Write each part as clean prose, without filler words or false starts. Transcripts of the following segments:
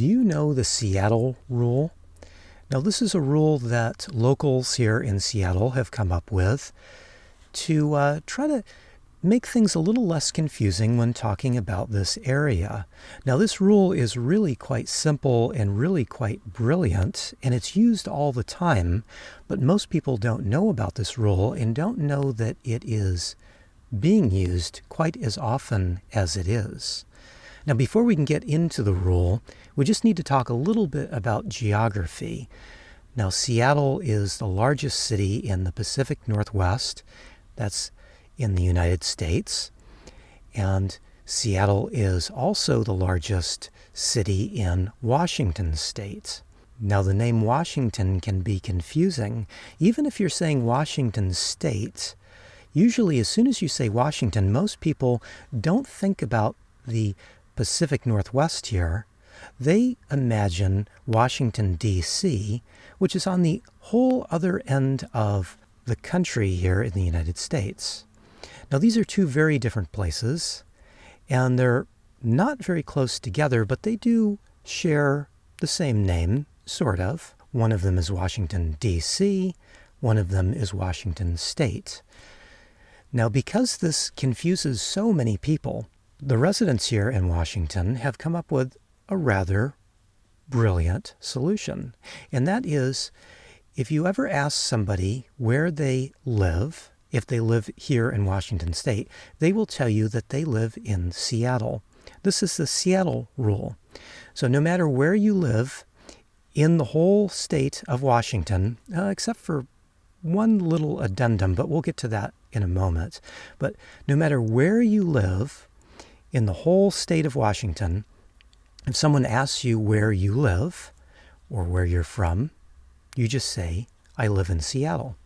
Do you know the Seattle rule? Now, this is a rule that locals here in Seattle have come up with to try to make things a little less confusing when talking about this area. Now, this rule is really quite simple and really quite brilliant, and it's used all the time, but most people don't know about this rule and don't know that it is being used quite as often as it is. Now, before we can get into the rule, we just need to talk a little bit about geography. Now, Seattle is the largest city in the Pacific Northwest. That's in the United States. And Seattle is also the largest city in Washington State. Now, the name Washington can be confusing. Even if you're saying Washington State, usually as soon as you say Washington, most people don't think about the Pacific Northwest here. They imagine Washington D.C., which is on the whole other end of the country here in the United States. Now, these are two very different places, and they're not very close together, but they do share the same name, sort of. One of them is Washington, D.C., one of them is Washington State. Now, because this confuses so many people, the residents here in Washington have come up with a rather brilliant solution. And that is, if you ever ask somebody where they live, if they live here in Washington State, they will tell you that they live in Seattle. This is the Seattle rule. So no matter where you live in the whole state of Washington, except for one little addendum, but we'll get to that in a moment. But no matter where you live in the whole state of Washington, if someone asks you where you live or where you're from, you just say, I live in Seattle,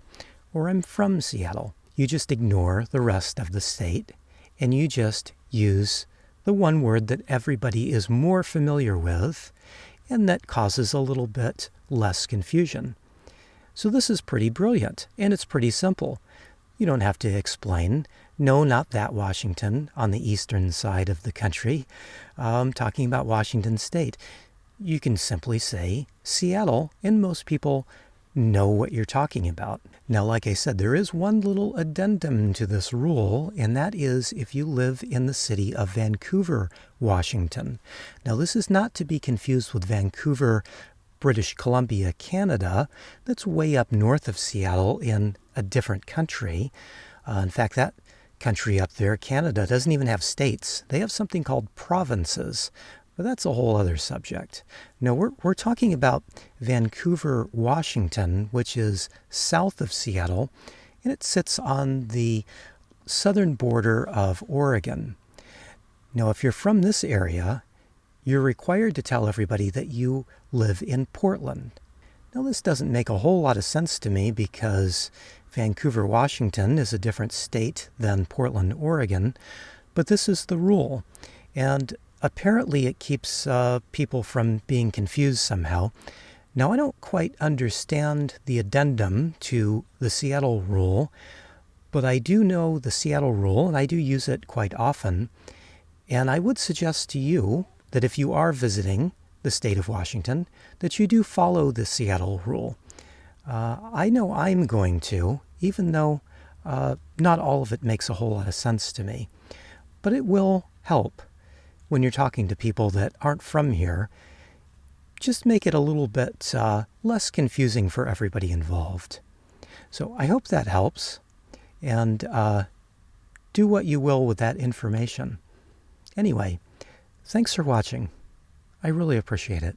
or I'm from Seattle. You just ignore the rest of the state, and you just use the one word that everybody is more familiar with, and that causes a little bit less confusion. So this is pretty brilliant, and it's pretty simple. You don't have to explain, no, not that Washington on the eastern side of the country. I'm talking about Washington State. You can simply say Seattle, and most people know what you're talking about. Now, like I said, there is one little addendum to this rule, and that is if you live in the city of Vancouver, Washington. Now, this is not to be confused with Vancouver, British Columbia, Canada. That's way up north of Seattle in a different country. In fact, that country up there, Canada, doesn't even have states. They have something called provinces. But that's a whole other subject. No, we're talking about Vancouver, Washington, which is south of Seattle, and it sits on the southern border of Oregon. Now, if you're from this area, you're required to tell everybody that you live in Portland. Now, this doesn't make a whole lot of sense to me because Vancouver, Washington is a different state than Portland, Oregon, but this is the rule. And apparently it keeps people from being confused somehow. Now, I don't quite understand the addendum to the Seattle rule, but I do know the Seattle rule, and I do use it quite often. And I would suggest to you that if you are visiting the state of Washington, that you do follow the Seattle rule. I know I'm going to, even though not all of it makes a whole lot of sense to me. But it will help when you're talking to people that aren't from here. Just make it a little bit less confusing for everybody involved. So I hope that helps, and do what you will with that information. Anyway, thanks for watching. I really appreciate it.